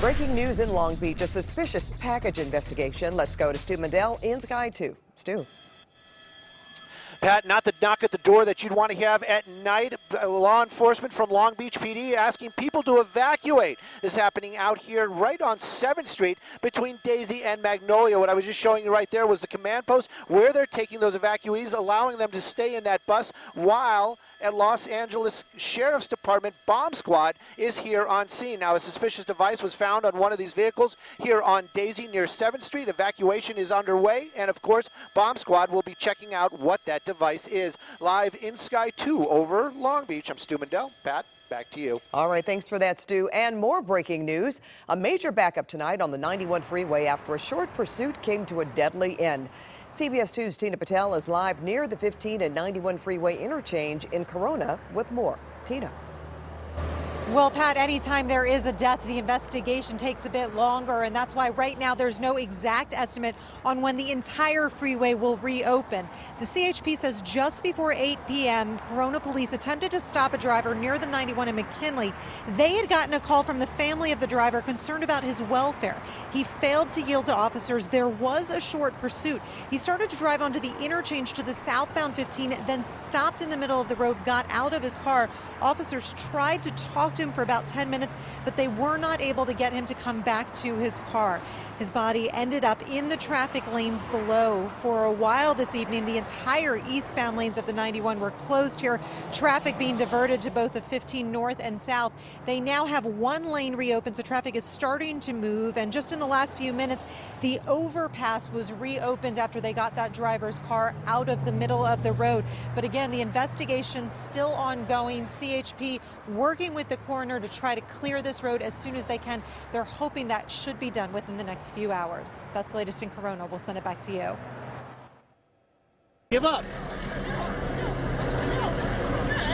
Breaking news in Long Beach, a suspicious package investigation. Let's go to Stu Mandel in Sky 2. Stu. Pat, not the knock at the door that you'd want to have at night. Law enforcement from Long Beach PD asking people to evacuate. This is happening out here right on 7th Street between Daisy and Magnolia. What I was just showing you right there was the command post where they're taking those evacuees, allowing them to stay in that bus while at Los Angeles Sheriff's Department bomb squad is here on scene. Now, a suspicious device was found on one of these vehicles here on Daisy near 7th Street. Evacuation is underway, and of course, bomb squad will be checking out what that device is. Live in Sky 2 over Long Beach, I'm Stu Mandel. Pat, back to you. All right, thanks for that, Stu. And more breaking news. A major backup tonight on the 91 freeway after a short pursuit came to a deadly end. CBS 2's Tina Patel is live near the 15 and 91 freeway interchange in Corona with more. Tina. Well, Pat, anytime there is a death, the investigation takes a bit longer, and that's why right now there's no exact estimate on when the entire freeway will reopen. The CHP says just before 8 p.m., Corona police attempted to stop a driver near the 91 in McKinley. They had gotten a call from the family of the driver concerned about his welfare. He failed to yield to officers. There was a short pursuit. He started to drive onto the interchange to the southbound 15, then stopped in the middle of the road, got out of his car. Officers tried to talk to him for about 10 minutes, but they were not able to get him to come back to his car. His body ended up in the traffic lanes below. For a while this evening, the entire eastbound lanes of the 91 were closed here, traffic being diverted to both the 15 north and south. They now have one lane reopened, so traffic is starting to move, and just in the last few minutes, the overpass was reopened after they got that driver's car out of the middle of the road. But again, the investigation still ongoing. CHP working with the coroner to try to clear this road as soon as they can. They're hoping that should be done within the next few hours. That's the latest in Corona. We'll send it back to you. Give up.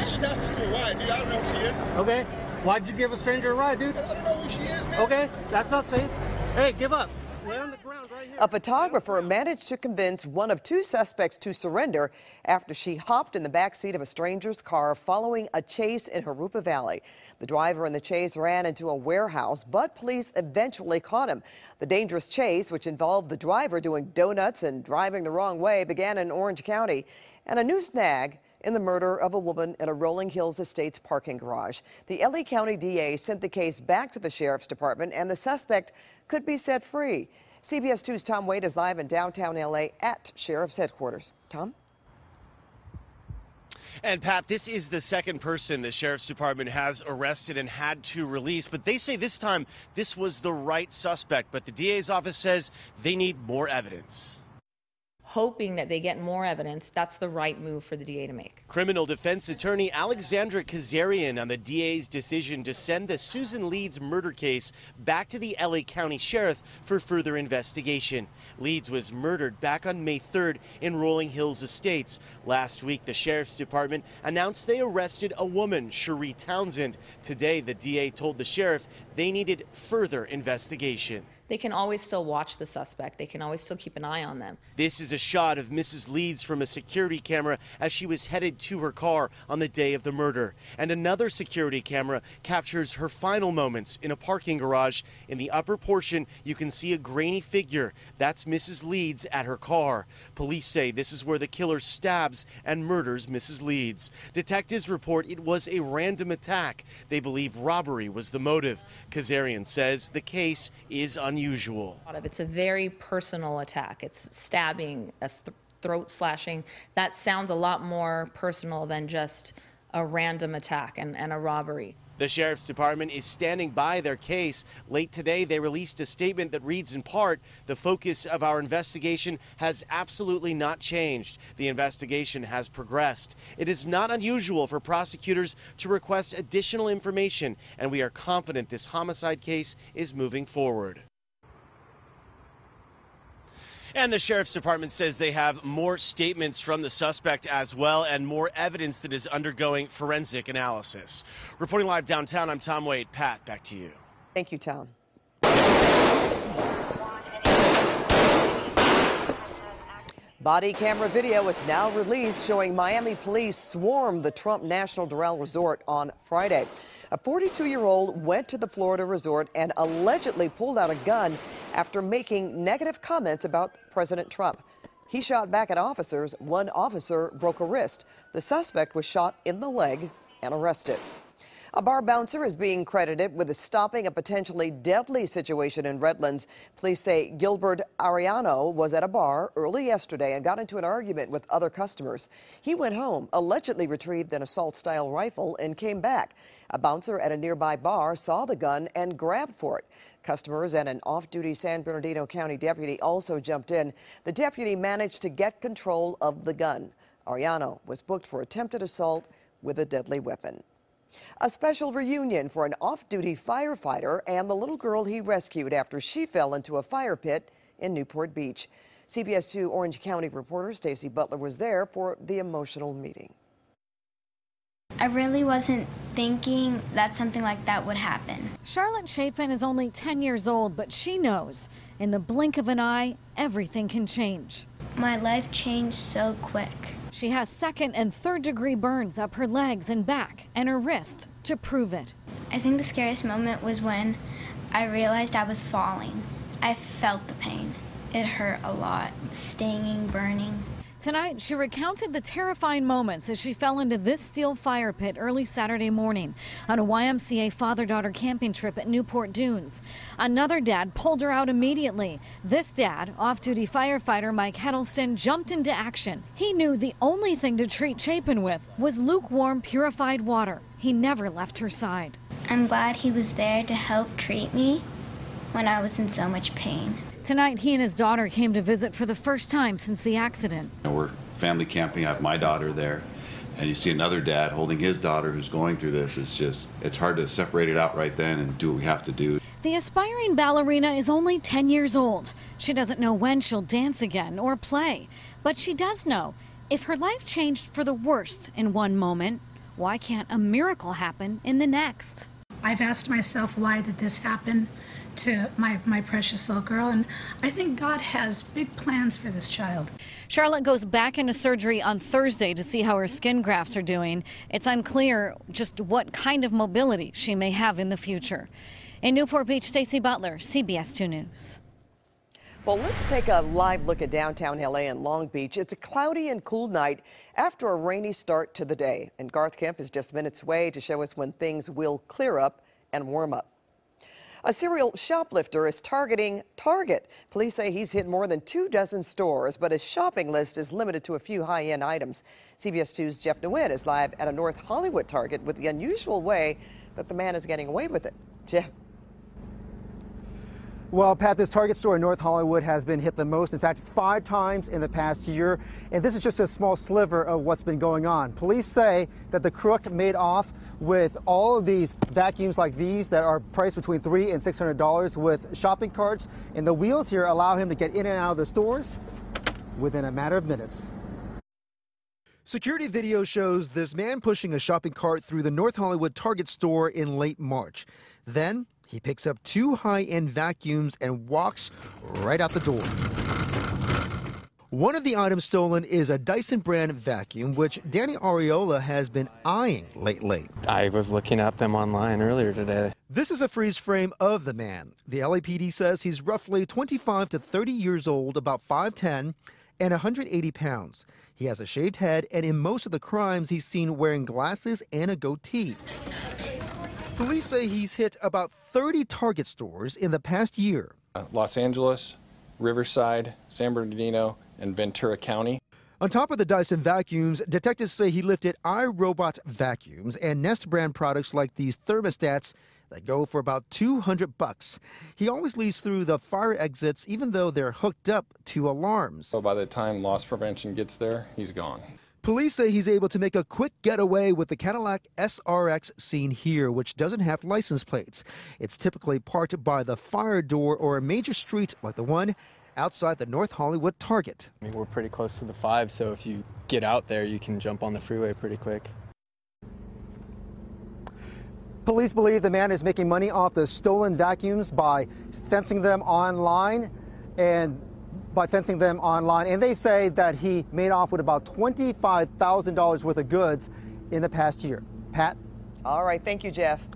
She's asked us to a ride, dude. I don't know who she is. Okay. Why'd you give a stranger a ride, dude? I don't know who she is, man. Okay, that's not safe. Hey, give up. Lay on the ground right here. A photographer managed to convince one of two suspects to surrender after she hopped in the backseat of a stranger's car following a chase in Jurupa Valley. The driver in the chase ran into a warehouse, but police eventually caught him. The dangerous chase, which involved the driver doing donuts and driving the wrong way, began in Orange County. And a new snag in the murder of a woman in a Rolling Hills Estates parking garage. The LA County DA sent the case back to the Sheriff's Department, and the suspect could be set free. CBS 2's Tom Wade is live in downtown LA at Sheriff's headquarters. Tom? And Pat, this is the second person the Sheriff's Department has arrested and had to release, but they say this time this was the right suspect, but the DA's office says they need more evidence. Hoping that they get more evidence, that's the right move for the DA to make. Criminal defense attorney Alexandra Kazarian on the DA's decision to send the Susan Leeds murder case back to the LA County Sheriff for further investigation. Leeds was murdered back on May 3rd in Rolling Hills Estates. Last week, the Sheriff's Department announced they arrested a woman, Cherie Townsend. Today, the DA told the sheriff they needed further investigation. They can always still watch the suspect. They can always still keep an eye on them. This is a shot of Mrs. Leeds from a security camera as she was headed to her car on the day of the murder. And another security camera captures her final moments in a parking garage. In the upper portion, you can see a grainy figure. That's Mrs. Leeds at her car. Police say this is where the killer stabs and murders Mrs. Leeds. Detectives report it was a random attack. They believe robbery was the motive. Kazarian says the case is unusual. It's a very personal attack. It's stabbing, throat slashing. That sounds a lot more personal than just a random attack and a robbery. The Sheriff's Department is standing by their case. Late today, they released a statement that reads in part, "The focus of our investigation has absolutely not changed. The investigation has progressed. It is not unusual for prosecutors to request additional information, and we are confident this homicide case is moving forward." And the Sheriff's Department says they have more statements from the suspect as well and more evidence that is undergoing forensic analysis. Reporting live downtown, I'm Tom Wade. Pat, back to you. Thank you, Tom. Body camera video is now released showing Miami police swarmed the Trump National Doral Resort on Friday. A 42-year-old went to the Florida resort and allegedly pulled out a gun after making negative comments about President Trump. He shot back at officers. One officer broke a wrist. The suspect was shot in the leg and arrested. A bar bouncer is being credited with stopping a potentially deadly situation in Redlands. Police say Gilbert Ariano was at a bar early yesterday and got into an argument with other customers. He went home, allegedly retrieved an assault-style rifle, and came back. A bouncer at a nearby bar saw the gun and grabbed for it. Customers and an off-duty San Bernardino County deputy also jumped in. The deputy managed to get control of the gun. Ariano was booked for attempted assault with a deadly weapon. A special reunion for an off-duty firefighter and the little girl he rescued after she fell into a fire pit in Newport Beach. CBS 2 Orange County reporter Stacy Butler was there for the emotional meeting. I really wasn't thinking that something like that would happen. Charlotte Chapin is only 10 years old, but she knows in the blink of an eye, everything can change. My life changed so quick. She has second and third degree burns up her legs and back and her wrist to prove it. I think the scariest moment was when I realized I was falling. I felt the pain. It hurt a lot, stinging, burning. Tonight, she recounted the terrifying moments as she fell into this steel fire pit early Saturday morning on a YMCA father-daughter camping trip at Newport Dunes. Another dad pulled her out immediately. This dad, off-duty firefighter Mike Heddleston, jumped into action. He knew the only thing to treat Chapin with was lukewarm, purified water. He never left her side. I'm glad he was there to help treat me when I was in so much pain. Tonight, he and his daughter came to visit for the first time since the accident. We're family camping. I have my daughter there, and you see another dad holding his daughter who's going through this. It's hard to separate it out right then and do what we have to do. The aspiring ballerina is only 10 years old. She doesn't know when she'll dance again or play, but she does know if her life changed for the worst in one moment, why can't a miracle happen in the next? I've asked myself, why did this happen to my precious little girl? And I think God has big plans for this child. Charlotte goes back into surgery on Thursday to see how her skin grafts are doing. It's unclear just what kind of mobility she may have in the future. In Newport Beach, Stacy Butler, CBS 2 News. Well, let's take a live look at downtown LA and Long Beach. It's a cloudy and cool night after a rainy start to the day. And Garth Kemp is just minutes away to show us when things will clear up and warm up. A serial shoplifter is targeting Target. Police say he's hit more than 24 stores, but his shopping list is limited to a few high-end items. CBS 2's Jeff Nguyen is live at a North Hollywood Target with the unusual way that the man is getting away with it. Jeff. Well, Pat, this Target store in North Hollywood has been hit the most, in fact, 5 times in the past year. And this is just a small sliver of what's been going on. Police say that the crook made off with all of these vacuums like these that are priced between $300 and $600 with shopping carts. And the wheels here allow him to get in and out of the stores within a matter of minutes. Security video shows this man pushing a shopping cart through the North Hollywood Target store in late March. Then he picks up 2 high-end vacuums and walks right out the door. One of the items stolen is a Dyson brand vacuum, which Danny Ariola has been eyeing lately. I was looking at them online earlier today. This is a freeze frame of the man. The LAPD says he's roughly 25 to 30 years old, about 5'10", and 180 pounds. He has a shaved head, and in most of the crimes, he's seen wearing glasses and a goatee. Police say he's hit about 30 Target stores in the past year. Los Angeles, Riverside, San Bernardino, and Ventura County. On top of the Dyson vacuums, detectives say he lifted iRobot vacuums and Nest brand products like these thermostats that go for about $200. He always leaves through the fire exits, even though they're hooked up to alarms. So by the time loss prevention gets there, he's gone. Police say he's able to make a quick getaway with the Cadillac SRX seen here, which doesn't have license plates. It's typically parked by the fire door or a major street like the one outside the North Hollywood Target. I mean, we're pretty close to the 5, so if you get out there, you can jump on the freeway pretty quick. Police believe the man is making money off the stolen vacuums by fencing them online, and by fencing them online, and they say that he made off with about $25,000 worth of goods in the past year. Pat? All right, thank you, Jeff.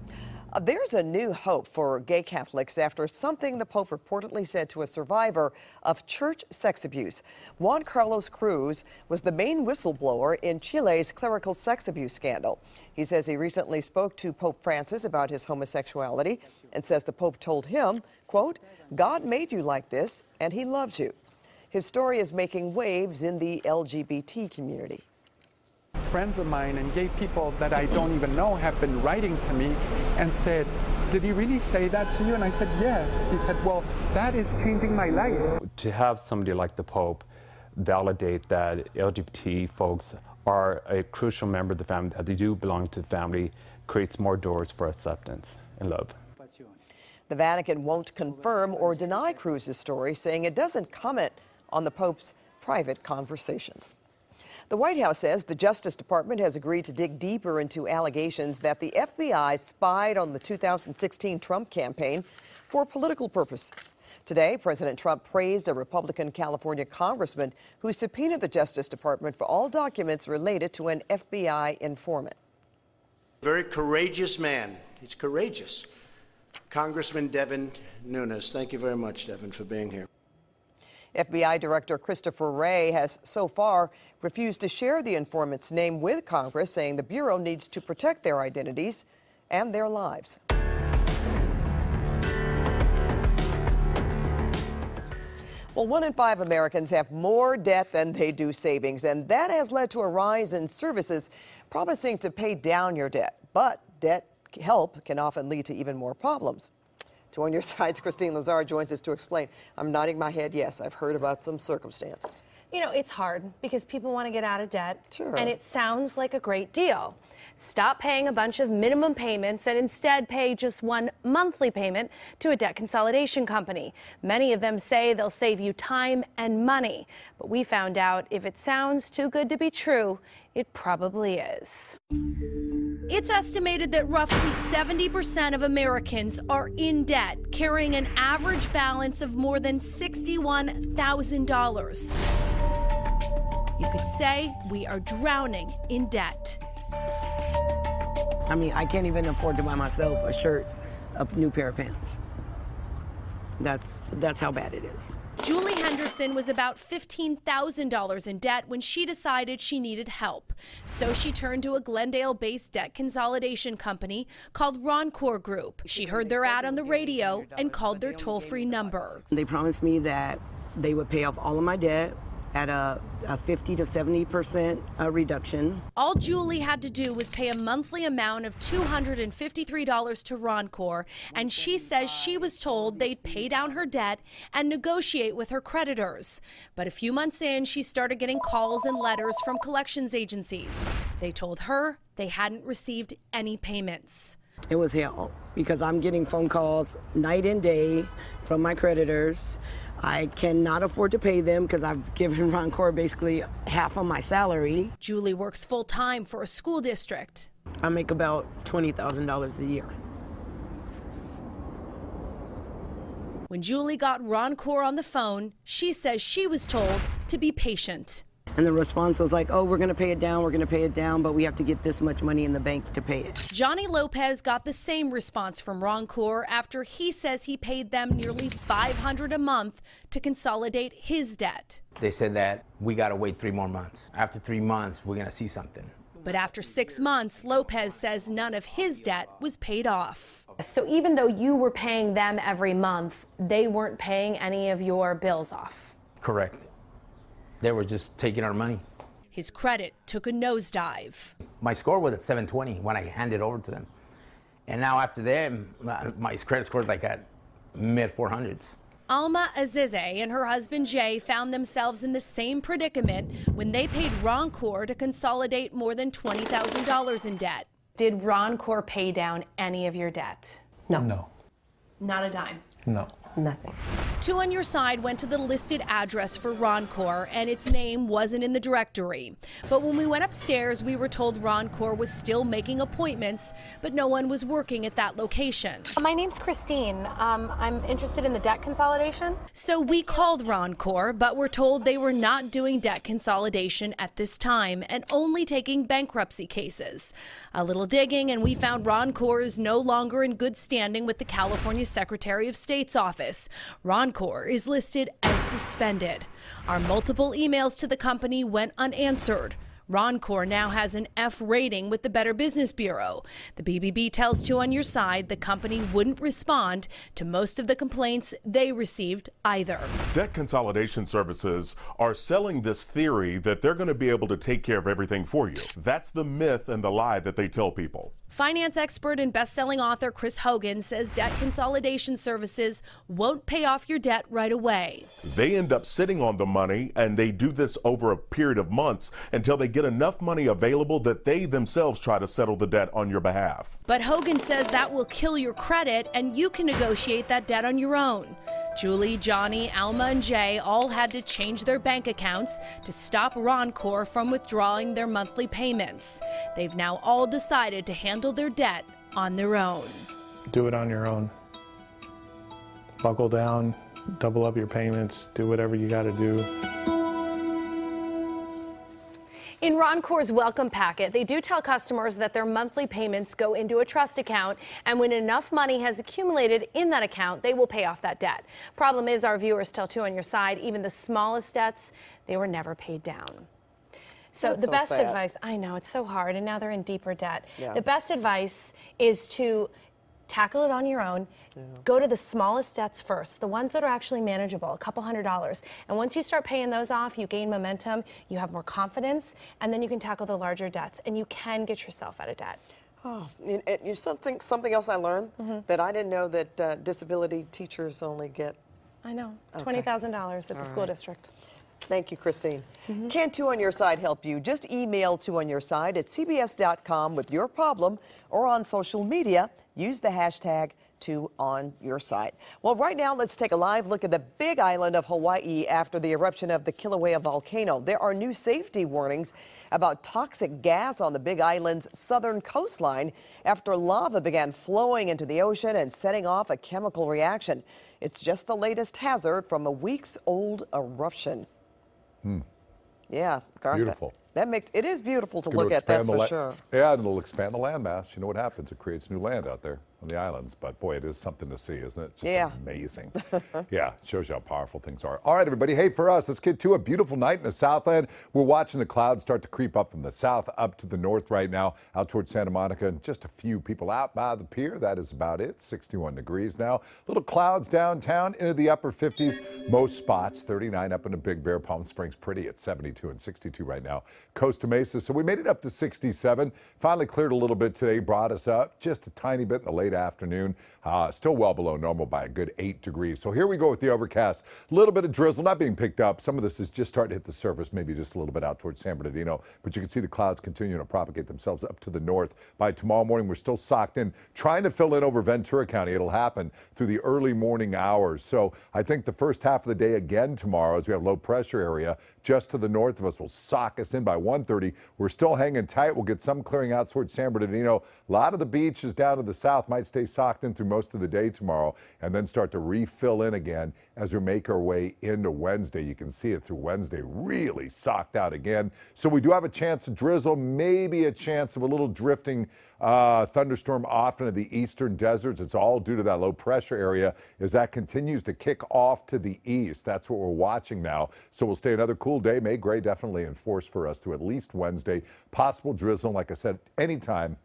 There's a new hope for gay Catholics after something the Pope reportedly said to a survivor of church sex abuse. Juan Carlos Cruz was the main whistleblower in Chile's clerical sex abuse scandal. He says he recently spoke to Pope Francis about his homosexuality and says the Pope told him, quote, "God made you like this and he loves you." His story is making waves in the LGBT community. Friends of mine and gay people that I don't even know have been writing to me and said, "Did he really say that to you?" And I said, "Yes." He said, "Well, that is changing my life." To have somebody like the Pope validate that LGBT folks are a crucial member of the family, that they do belong to the family, creates more doors for acceptance and love. The Vatican won't confirm or deny Cruz's story, saying it doesn't comment on the Pope's private conversations. The White House says the Justice Department has agreed to dig deeper into allegations that the FBI spied on the 2016 Trump campaign for political purposes. Today, President Trump praised a Republican California congressman who subpoenaed the Justice Department for all documents related to an FBI informant. Very courageous man. He's courageous. Congressman Devin Nunes. Thank you very much, Devin, for being here. FBI Director Christopher Wray has so far refused to share the informant's name with Congress, saying the Bureau needs to protect their identities and their lives. Well, 1 in 5 Americans have more debt than they do savings, and that has led to a rise in services promising to pay down your debt. But debt help can often lead to even more problems. To On Your Side's Christine Lazar joins us to explain. I'm nodding my head, yes, I've heard about some circumstances. You know, it's hard because people want to get out of debt. Sure. And it sounds like a great deal. Stop paying a bunch of minimum payments and instead pay just one monthly payment to a debt consolidation company. Many of them say they'll save you time and money. But we found out if it sounds too good to be true, it probably is. It's estimated that roughly 70% of Americans are in debt, carrying an average balance of more than $61,000. You could say we are drowning in debt. I mean, I can't even afford to buy myself a shirt, a new pair of pants. That's how bad it is. Julie Henderson was about $15,000 in debt when she decided she needed help. So she turned to a Glendale-based debt consolidation company called Roncore Group. She heard their ad on the radio and called their toll-free number. They promised me that they would pay off all of my debt at a 50 to 70% reduction. All Julie had to do was pay a monthly amount of $253 to Roncore, and she says she was told they'd pay down her debt and negotiate with her creditors. But a few months in, she started getting calls and letters from collections agencies. They told her they hadn't received any payments. It was hell because I'm getting phone calls night and day from my creditors. I cannot afford to pay them because I've given Roncore basically half of my salary. Julie works full-time for a school district. I make about $20,000 a year. When Julie got Roncore on the phone, she says she was told to be patient. And the response was like, oh, we're going to pay it down, but we have to get this much money in the bank to pay it. Johnny Lopez got the same response from Roncore after he says he paid them nearly $500 a month to consolidate his debt. They said that we got to wait 3 more months. After 3 months, we're going to see something. But after 6 months, Lopez says none of his debt was paid off. So even though you were paying them every month, they weren't paying any of your bills off? Correct. They were just taking our money. His credit took a nosedive. My score was at 720 when I handed it over to them. And now after that, my credit score is like at mid-400s. Alma Azize and her husband Jay found themselves in the same predicament when they paid Roncore to consolidate more than $20,000 in debt. Did Roncore pay down any of your debt? No. Not a dime? No. Nothing. Two on Your Side went to the listed address for Roncore, and its name wasn't in the directory. But when we went upstairs, we were told Roncore was still making appointments, but no one was working at that location. My name's Christine. I'm interested in the debt consolidation. So we called Roncore, but were told they were not doing debt consolidation at this time and only taking bankruptcy cases. A little digging, and we found Roncore is no longer in good standing with the California Secretary of State's office. Roncore is listed as suspended. Our multiple emails to the company went unanswered. Roncore now has an F rating with the Better Business Bureau. The BBB tells Two on Your Side the company wouldn't respond to most of the complaints they received either. Debt consolidation services are selling this theory that they're going to be able to take care of everything for you. That's the myth and the lie that they tell people. Finance expert and best-selling author Chris Hogan says debt consolidation services won't pay off your debt right away. They end up sitting on the money, and they do this over a period of months until they get enough money available that they themselves try to settle the debt on your behalf. But Hogan says that will kill your credit, and you can negotiate that debt on your own. Julie, Johnny, Alma, and Jay all had to change their bank accounts to stop Roncore from withdrawing their monthly payments. They've now all decided to handle their debt on their own. Do it on your own. Buckle down, double up your payments, do whatever you got to do. In Roncore's welcome packet, they do tell customers that their monthly payments go into a trust account, and when enough money has accumulated in that account, they will pay off that debt. Problem is, our viewers tell Two on Your Side, even the smallest debts, they were never paid down. So That's the so best sad. advice, I know, it's so hard, and now they're in deeper debt. Yeah. The best advice is to tackle it on your own. Go to the smallest debts first, the ones that are actually manageable, a couple $100s. And once you start paying those off, you gain momentum, you have more confidence, and then you can tackle the larger debts, and you can get yourself out of debt. Oh, and something else I learned that I didn't know that disability teachers only get. I know, Okay. $20,000 at the school district. Thank you, Christine. Can Two on Your Side help you? Just email Two on Your Side at cbs.com with your problem, or on social media, use the hashtag Two on Your Side. Well, right now, let's take a live look at the big island of Hawaii after the eruption of the Kilauea volcano. There are new safety warnings about toxic gas on the big island's southern coastline after lava began flowing into the ocean and setting off a chemical reaction. It's just the latest hazard from a weeks-old eruption. Yeah, Garth, Beautiful. That makes it is beautiful to Gonna look at, that's expand for the sure. Yeah, and it'll expand the landmass. You know what happens? It creates new land out there on the islands. But boy, it is something to see, isn't it? Just Yeah. amazing. Yeah, shows you how powerful things are. All right, everybody. Hey, for us, let's get to a beautiful night in the Southland. We're watching the clouds start to creep up from the south up to the north right now, out towards Santa Monica, and just a few people out by the pier. That is about it. 61 degrees now. Little clouds downtown into the upper 50s. Most spots, 39 up into Big Bear. Palm Springs pretty at 72 and 62 right now. Costa Mesa. So we made it up to 67. Finally cleared a little bit today, brought us up just a tiny bit in the late afternoon. Still well below normal by a good 8 degrees. So here we go with the overcast. A little bit of drizzle not being picked up. Some of this is just starting to hit the surface, maybe just a little bit out towards San Bernardino. But you can see the clouds continuing to propagate themselves up to the north. By tomorrow morning, we're still socked in, trying to fill in over Ventura County. It'll happen through the early morning hours. So I think the first half of the day again tomorrow, as we have low pressure area just to the north of us, will sock us in by 1:30. We're still hanging tight. We'll get some clearing out towards San Bernardino. A lot of the beaches down to the south might stay socked in through most of the day tomorrow and then start to refill in again as we make our way into Wednesday. You can see it through Wednesday, really socked out again. So we do have a chance of drizzle, maybe a chance of a little drifting thunderstorm off into the eastern deserts. It's all due to that low pressure area as that continues to kick off to the east. That's what we're watching now. So we'll stay another cool day. May Gray definitely in force for us through at least Wednesday. Possible drizzle, like I said, anytime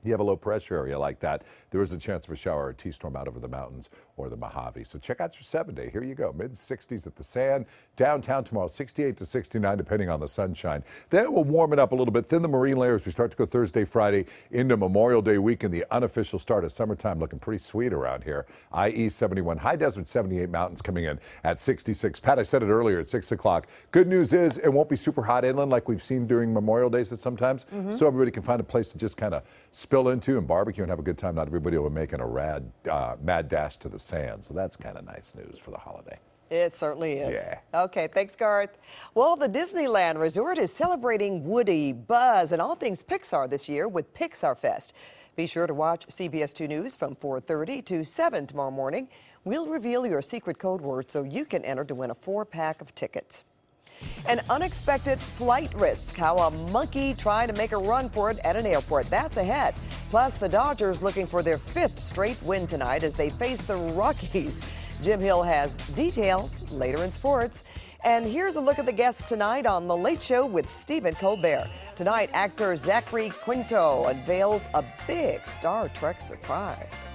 you have a low pressure area like that, there is a chance of a shower or a T-storm out over the mountains or the Mojave. So check out your 7-day. Here you go. Mid-60s at the Sand. Downtown tomorrow, 68 to 69, depending on the sunshine. Then we'll warm it up a little bit. Thin the marine layers. We start to go Thursday, Friday into Memorial Day weekend. The unofficial start of summertime looking pretty sweet around here. IE 71, High Desert 78, mountains coming in at 66. Pat, I said it earlier at 6 o'clock. Good news is it won't be super hot inland like we've seen during Memorial Days at sometimes. So everybody can find a place to just kind of spill into and barbecue and have a good time. Not everybody will be making a mad dash to the sand. So that's kind of nice news for the holiday. It certainly is. Yeah. Okay, thanks, Garth. Well, the Disneyland Resort is celebrating Woody, Buzz, and all things Pixar this year with Pixar Fest. Be sure to watch CBS 2 News from 4:30 to 7 tomorrow morning. We'll reveal your secret code word so you can enter to win a 4-pack of tickets. An unexpected flight risk, how a monkey tried to make a run for it at an airport. That's ahead. Plus, the Dodgers looking for their 5th straight win tonight as they face the Rockies. Jim Hill has details later in sports. And here's a look at the guests tonight on The Late Show with Stephen Colbert. Tonight, actor Zachary Quinto unveils a big Star Trek surprise.